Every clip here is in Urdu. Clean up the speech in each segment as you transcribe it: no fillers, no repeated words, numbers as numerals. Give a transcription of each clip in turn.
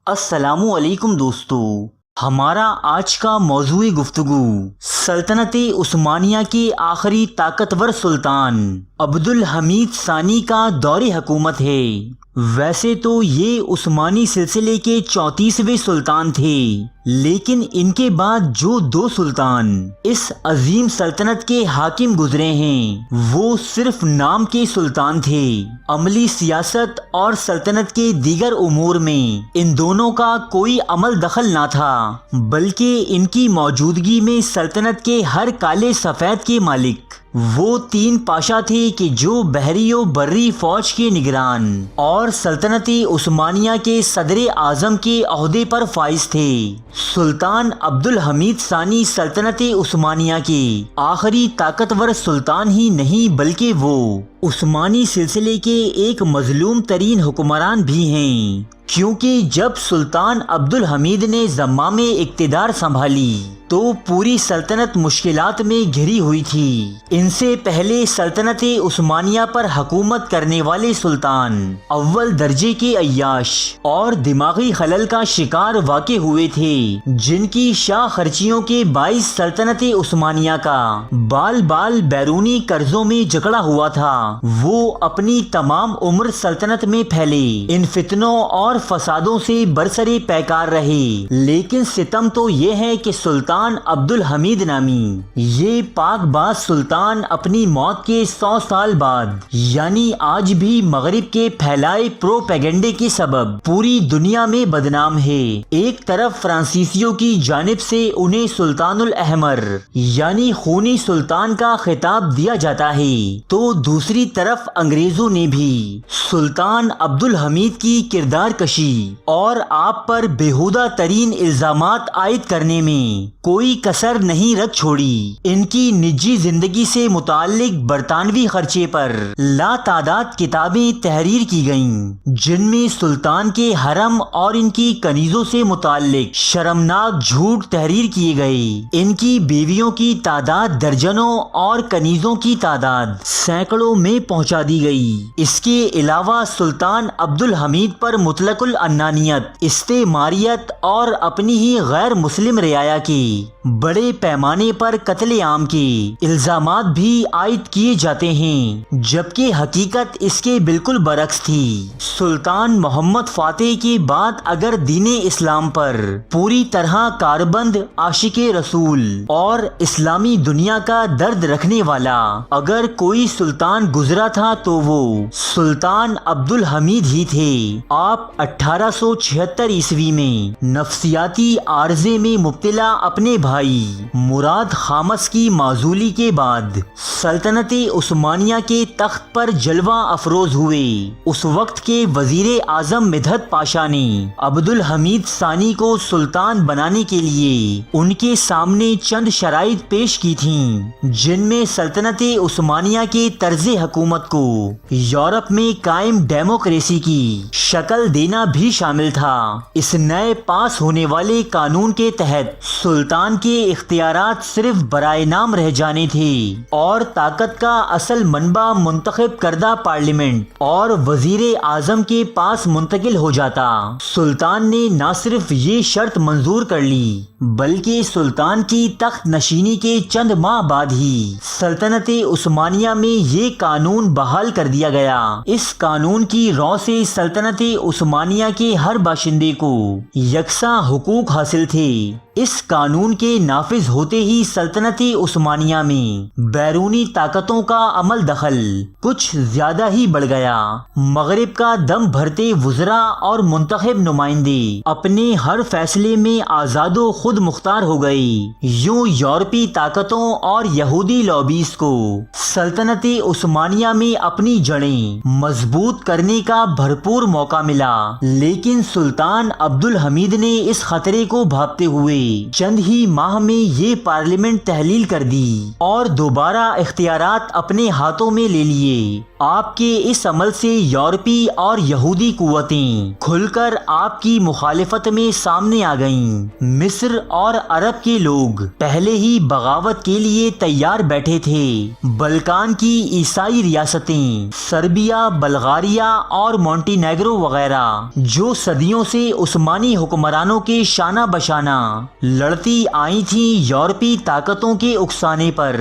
السلام علیکم دوستو، ہمارا آج کا موضوع گفتگو سلطنت عثمانیہ کے آخری طاقتور سلطان عبدالحمید ثانی کا دور حکومت ہے۔ ویسے تو یہ عثمانی سلسلے کے 34ویں سلطان تھے، لیکن ان کے بعد جو 2 سلطان اس عظیم سلطنت کے حاکم گزرے ہیں وہ صرف نام کے سلطان تھے۔ عملی سیاست اور سلطنت کے دیگر امور میں ان دونوں کا کوئی عمل دخل نہ تھا، بلکہ ان کی موجودگی میں سلطنت کے ہر کالے سفید کے مالک وہ 3 پاشا تھے کہ جو بحری و بری فوج کے نگران اور سلطنت عثمانیہ کے صدر اعظم کے عہدے پر فائز تھے۔ سلطان عبدالحمید ثانی سلطنت عثمانیہ کے آخری طاقتور سلطان ہی نہیں بلکہ وہ عثمانی سلسلے کے ایک مظلوم ترین حکمران بھی ہیں، کیونکہ جب سلطان عبدالحمید نے زمام اقتدار سنبھالی تو پوری سلطنت مشکلات میں گھری ہوئی تھی۔ ان سے پہلے سلطنت عثمانیہ پر حکومت کرنے والے سلطان اول درجے کے عیاش اور دماغی خلل کا شکار واقع ہوئے تھے، جن کی شاہ خرچیوں کے باعث سلطنت عثمانیہ کا بال بال بیرونی قرضوں میں جکڑا ہوا تھا۔ وہ اپنی تمام عمر سلطنت میں پھیلے ان فتنوں اور فسادوں سے برسرے پیکار رہے، لیکن ستم تو یہ ہے کہ سلطان عبدالحمید نامی یہ پاک باز سلطان اپنی موت کے 100 سال بعد یعنی آج بھی مغرب کے پھیلائے پروپیگنڈے کے سبب پوری دنیا میں بدنام ہے۔ ایک طرف فرانسیسیوں کی جانب سے انہیں سلطان الاحمر یعنی خونی سلطان کا خطاب دیا جاتا ہے، تو دوسری طرف انگریزوں نے بھی سلطان عبدالحمید کی کردار کشی اور آپ پر بےہودہ ترین الزامات عائد کرنے میں کوئی کسر نہیں رکھ چھوڑی۔ ان کی نجی زندگی سے متعلق برطانوی خرچے پر لا تعداد کتابیں تحریر کی گئیں، جن میں سلطان کے حرم اور ان کی کنیزوں سے متعلق شرمناک جھوٹ تحریر کیے گئے۔ ان کی بیویوں کی تعداد درجنوں اور کنیزوں کی تعداد سینکڑوں میں پہنچا دی گئی۔ اس کے علاوہ سلطان عبدالحمید پر مطلق العنانیت، استعماریت اور اپنی ہی غیر مسلم رعایا کے بڑے پیمانے پر قتل عام کے الزامات بھی عائد کیے جاتے ہیں، جبکہ حقیقت اس کے بالکل برعکس تھی۔ سلطان محمد فاتح کے بعد اگر دین اسلام پر پوری طرح کاربند عاشق رسول اور اسلامی دنیا کا درد رکھنے والا اگر کوئی سلطان گزرا تھا تو وہ سلطان عبدالحمید ہی تھے۔ آپ 1876 عیسوی میں نفسیاتی عارضے میں مبتلا اپنے بھائی مراد خامس کی معزولی کے بعد سلطنت عثمانیہ کے تخت پر جلوہ افروز ہوئے۔ اس وقت کے وزیر اعظم مدحت پاشا نے عبدالحمید ثانی کو سلطان بنانے کے لیے ان کے سامنے چند شرائط پیش کی تھیں، جن میں سلطنت عثمانیہ کے طرز حکومت کو یورپ میں قائم ڈیموکریسی کی شکل دینا بھی شامل تھا۔ اس نئے پاس ہونے والے قانون کے تحت سلطان کے اختیارات صرف برائے نام رہ جانے تھے اور طاقت کا اصل منبع منتخب کردہ پارلیمنٹ اور وزیر اعظم کے پاس منتقل ہو جاتا۔ سلطان نے نہ صرف یہ شرط منظور کر لی بلکہ سلطان کی تخت نشینی کے چند ماہ بعد ہی سلطنت عثمانیہ میں یہ قانون بحال کر دیا گیا۔ اس قانون کی رو سے سلطنت عثمانیہ کے ہر باشندے کو یکساں حقوق حاصل تھے۔ اس قانون کے نافذ ہوتے ہی سلطنت عثمانیہ میں بیرونی طاقتوں کا عمل دخل کچھ زیادہ ہی بڑھ گیا۔ مغرب کا دم بھرتے وزراء اور منتخب نمائندے اپنے ہر فیصلے میں آزاد و خود مختار ہو گئے۔ یوں یورپی طاقتوں اور یہودی لابیز کو سلطنت عثمانیہ میں اپنی جڑیں مضبوط کرنے کا بھرپور موقع ملا، لیکن سلطان عبدالحمید نے اس خطرے کو بھانپتے ہوئے چند ہی ماہ میں یہ پارلیمنٹ تحلیل کر دی اور دوبارہ اختیارات اپنے ہاتھوں میں لے لیے۔ آپ کے اس عمل سے یورپی اور یہودی قوتیں کھل کر آپ کی مخالفت میں سامنے آ گئیں۔ مصر اور عرب کے لوگ پہلے ہی بغاوت کے لیے تیار بیٹھے تھے۔ بلکان کی عیسائی ریاستیں سربیا، بلغاریہ اور مونٹینیگرو وغیرہ جو صدیوں سے عثمانی حکمرانوں کے شانہ بشانہ لڑتی آئی تھیں، یورپی طاقتوں کے اکسانے پر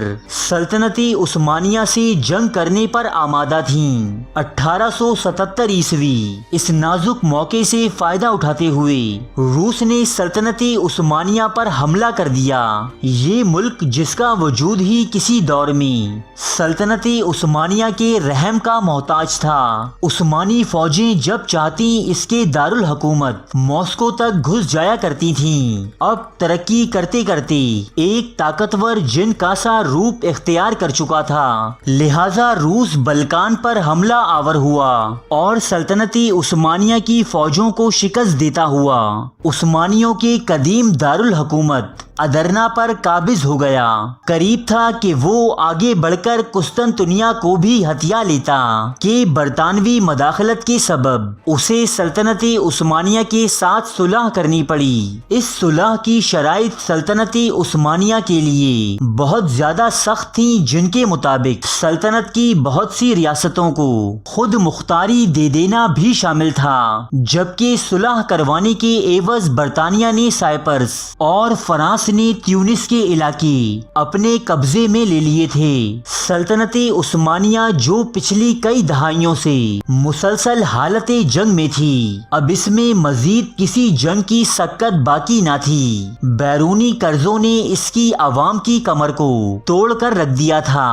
سلطنت عثمانیہ سے جنگ کرنے پر آمادہ تھیں۔ 1877 عیسوی اس نازک موقع سے فائدہ اٹھاتے ہوئے روس نے سلطنت عثمانیہ پر حملہ کر دیا۔ یہ ملک جس کا وجود ہی کسی دور میں سلطنت عثمانیہ کے رحم کا محتاج تھا، عثمانی فوجیں جب چاہتی اس کے دارالحکومت ماسکو تک گھس جایا کرتی تھیں۔ اب ترقی کرتے کرتے ایک طاقتور جن کا سا روپ اختیار کر چکا تھا، لہذا روس بلکان پر حملہ آور ہوا اور سلطنت عثمانیہ کی فوجوں کو شکست دیتا ہوا عثمانیوں کے قدیم دارالحکومت ادرنا پر قابض ہو گیا۔ قریب تھا کہ وہ آگے بڑھ کر قسطنطنیہ کو بھی ہتھیا لیتا کہ برطانوی مداخلت کے سبب اسے سلطنت عثمانیہ کے ساتھ صلح کرنی پڑی۔ اس صلح کی شرائط سلطنت عثمانیہ کے لیے بہت زیادہ سخت تھیں، جن کے مطابق سلطنت کی بہت سی ریاستوں کو خود مختاری دے دینا بھی شامل تھا، جبکہ صلح کروانے کے عوض برطانیہ نے سائپرس اور فرانس نے تیونس کے علاقے اپنے قبضے میں لے لیے تھے۔ سلطنت عثمانیہ جو پچھلی کئی دہائیوں سے مسلسل حالت جنگ میں تھی، اب اس میں مزید کسی جنگ کی سکت باقی نہ تھی۔ بیرونی قرضوں نے اس کی عوام کی کمر کو توڑ کر رکھ دیا تھا۔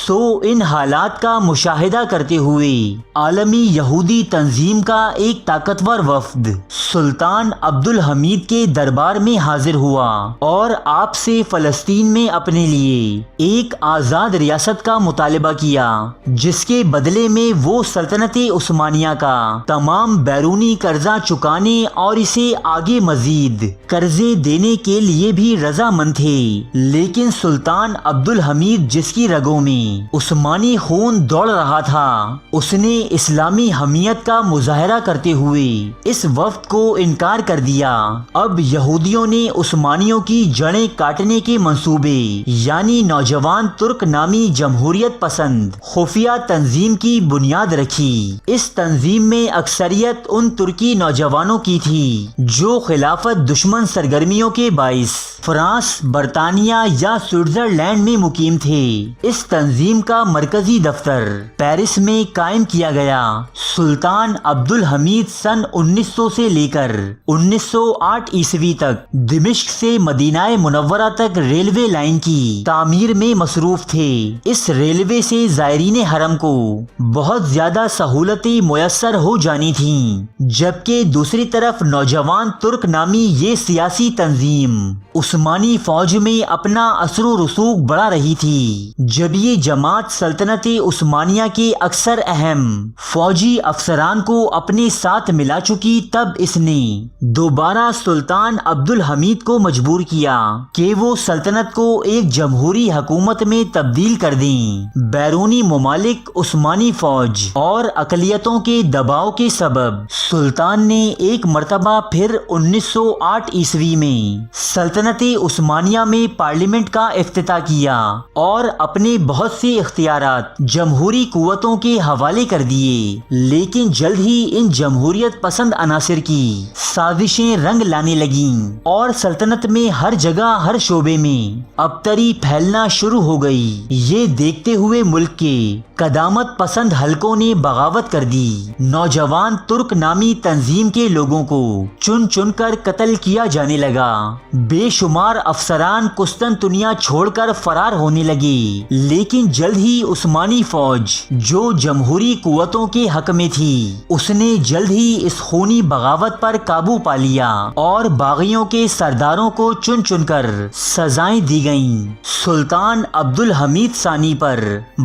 سو ان حالات کا مشاہدہ کرتے ہوئے عالمی یہودی تنظیم کا ایک طاقتور وفد سلطان عبدالحمید کے دربار میں حاضر ہوا اور آپ سے فلسطین میں اپنے لیے ایک آزاد ریاست کا مطالبہ کیا، جس کے بدلے میں وہ سلطنت عثمانیہ کا تمام بیرونی قرضہ چکانے اور اسے آگے مزید قرضے دینے کے لیے بھی رضامند تھے۔ لیکن سلطان عبدالحمید، جس کی رگوں میں عثمانی خون دوڑ رہا تھا، اس نے اسلامی حمیت کا مظاہرہ کرتے ہوئے اس وفد کو انکار کر دیا۔ اب یہودیوں نے عثمانیوں کی جڑیں کاٹنے کے منصوبے، یعنی نوجوان ترک نامی جمہوریت پسند خفیہ تنظیم کی بنیاد رکھی۔ اس تنظیم میں اکثریت ان ترکی نوجوانوں کی تھی جو خلافت دشمن سرگرمیوں کے باعث فرانس، برطانیہ یا سوئٹزرلینڈ میں مقیم تھے۔ اس تنظیم کا مرکزی دفتر پیرس میں قائم کیا گیا۔ سلطان عبدالحمید سن 1900 سے لے کر 1908 عیسوی تک دمشق سے مدینہ منورہ تک ریلوے لائن کی تعمیر میں مصروف تھے۔ اس ریلوے سے زائرین حرم کو بہت زیادہ سہولتیں میسر ہو جانی تھیں، جبکہ دوسری طرف نوجوان ترک نامی یہ سیاسی تنظیم عثمانی فوج میں اپنا اثر و رسوخ بڑھا رہی تھی۔ جب یہ جماعت سلطنت عثمانیہ کے اکثر اہم فوجی افسران کو اپنے ساتھ ملا چکی، تب اس نے دوبارہ سلطان عبدالحمید کو مجبور کیا کہ وہ سلطنت کو ایک جمہوری حکومت میں تبدیل کر دیں۔ بیرونی ممالک، عثمانی فوج اور اقلیتوں کے دباؤ کے سبب سلطان نے ایک مرتبہ پھر 1908 عیسوی میں سلطنت عثمانیہ میں پارلیمنٹ کا افتتاح کیا اور اپنے بہت سے اختیارات جمہوری قوتوں کے حوالے کر دیے۔ لیکن جلد ہی ان جمہوریت پسند عناصر کی سازشیں رنگ لانے لگیں اور سلطنت میں ہر جگہ، ہر شعبے میں ابتری پھیلنا شروع ہو گئی۔ یہ دیکھتے ہوئے ملک کے قدامت پسند حلقوں نے بغاوت کر دی۔ نوجوان ترک نامی تنظیم کے لوگوں کو چن چن کر قتل کیا جانے لگا۔ بے شمار افسران قسطنطنیہ چھوڑ کر فرار ہونے لگے۔ لیکن جلد ہی عثمانی فوج، جو جمہوری قوتوں کے حق میں تھی، اس نے جلد ہی اس خونی بغاوت پر قابو پا لیا اور باغیوں کے سرداروں کو چن چن چن کر سزائیں دی گئیں۔ سلطان عبد الحمید ثانی پر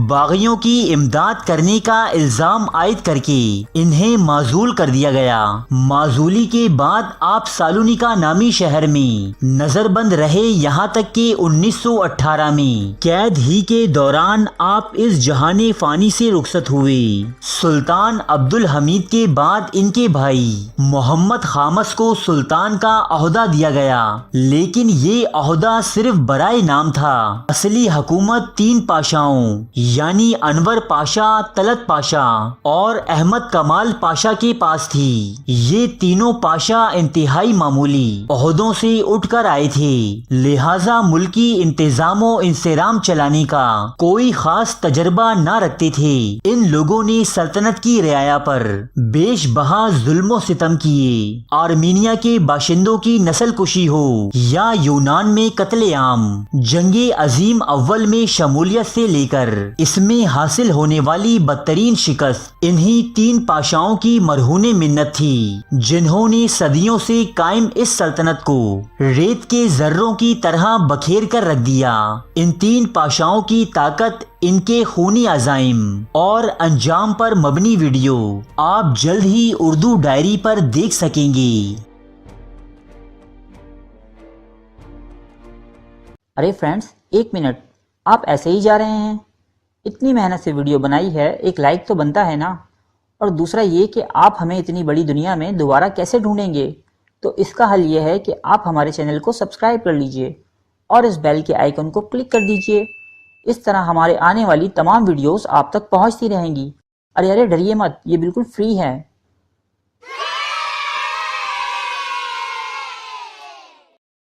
باغیوں کی امداد کرنے کا الزام عائد کر کے انہیں معزول کر دیا گیا۔ معزولی کے بعد آپ سالونیکا نامی شہر میں نظر بند رہے، یہاں تک کہ 1918 میں قید ہی کے دوران آپ اس جہان فانی سے رخصت ہوئے۔ سلطان عبد الحمید کے بعد ان کے بھائی محمد خامس کو سلطان کا عہدہ دیا گیا، لیکن یہ عہدہ صرف برائے نام تھا۔ اصلی حکومت 3 پاشاؤں یعنی انور پاشا، طلعت پاشا اور احمد کمال پاشا کے پاس تھی۔ یہ تینوں پاشا انتہائی معمولی عہدوں سے اٹھ کر آئے تھے، لہٰذا ملکی انتظام و انصرام چلانے کا کوئی خاص تجربہ نہ رکھتے تھے۔ ان لوگوں نے سلطنت کی رعایا پر بیش بہا ظلم و ستم کیے۔ آرمینیا کے باشندوں کی نسل کشی ہو یا یونان میں قتل عام، جنگ عظیم اول میں شمولیت سے لے کر اس میں حاصل ہونے والی بدترین شکست انہی 3 پاشاؤں کی مرہون منت تھی، جنہوں نے صدیوں سے قائم اس سلطنت کو ریت کے ذروں کی طرح بکھیر کر رکھ دیا۔ ان 3 پاشاؤں کی طاقت، ان کے خونی عزائم اور انجام پر مبنی ویڈیو آپ جلد ہی اردو ڈائری پر دیکھ سکیں گے۔ ارے فرینڈز، 1 منٹ، آپ ایسے ہی جا رہے ہیں؟ اتنی محنت سے ویڈیو بنائی ہے، ایک لائک تو بنتا ہے نا؟ اور دوسرا یہ کہ آپ ہمیں اتنی بڑی دنیا میں دوبارہ کیسے ڈھونڈیں گے؟ تو اس کا حل یہ ہے کہ آپ ہمارے چینل کو سبسکرائب کر لیجئے اور اس بیل کے آئیکن کو کلک کر دیجئے۔ اس طرح ہمارے آنے والی تمام ویڈیوز آپ تک پہنچتی رہیں گی۔ ارے ڈریے مت، یہ بالکل فری ہے۔